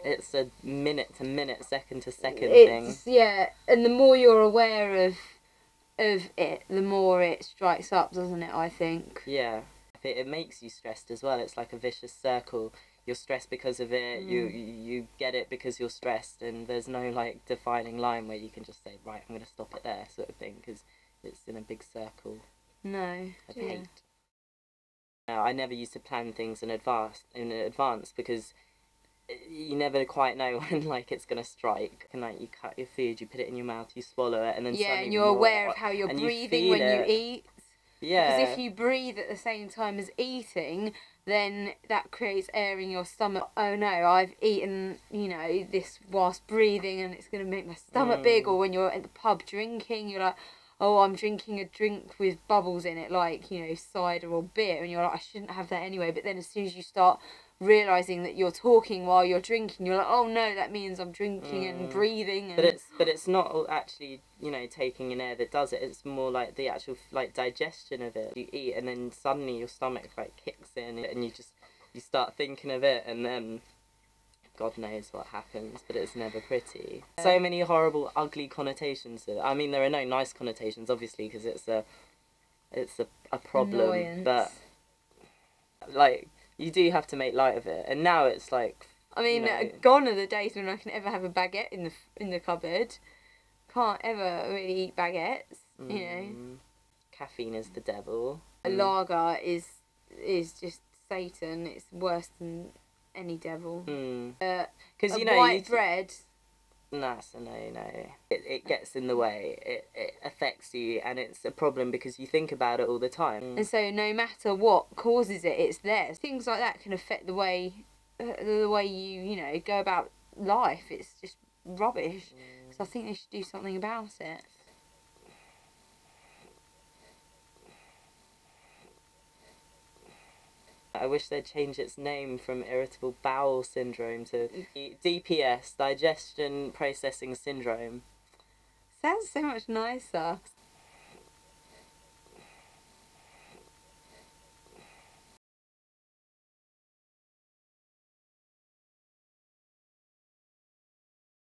It's a minute to minute, second to second thing. Yeah, and the more you're aware of it, the more it strikes up, doesn't it, I think? Yeah. It makes you stressed as well. It's like a vicious circle. You're stressed because of it. You get it because you're stressed, and there's no like defining line where you can just say, right, I'm going to stop it there, sort of thing, because it's in a big circle No. of hate. I never used to plan things in advance because you never quite know when like it's gonna strike. And like you cut your food, you put it in your mouth, you swallow it, and then Yeah, suddenly and you're aware of how you're breathing when you eat. Yeah. Because if you breathe at the same time as eating, then that creates air in your stomach. Oh no, I've eaten, you know, this whilst breathing and it's going to make my stomach big. Or when you're at the pub drinking, you're like, oh, I'm drinking a drink with bubbles in it, like, you know, cider or beer. And you're like, I shouldn't have that anyway. But then as soon as you start realising that you're talking while you're drinking, you're like, oh no, that means I'm drinking and breathing. And... But it's not actually, you know, taking in air that does it. It's more like the actual like digestion of it. You eat and then suddenly your stomach like kicks in and you start thinking of it, and then God knows what happens, but it's never pretty. So many horrible, ugly connotations to it. I mean, there are no nice connotations, obviously, because it's a problem. Annoyance. But like, you do have to make light of it, and now it's like. I mean, gone are the days when I can ever have a baguette in the cupboard. Can't ever really eat baguettes, you know. Caffeine is the devil. A lager is just Satan. It's worse than any devil. Because you know, white bread. No. It gets in the way. It affects you, and it's a problem because you think about it all the time. And so, no matter what causes it, it's there. Things like that can affect the way you know, go about life. It's just rubbish. So I think they should do something about it. I wish they'd change its name from irritable bowel syndrome to DPS, digestion processing syndrome. Sounds so much nicer.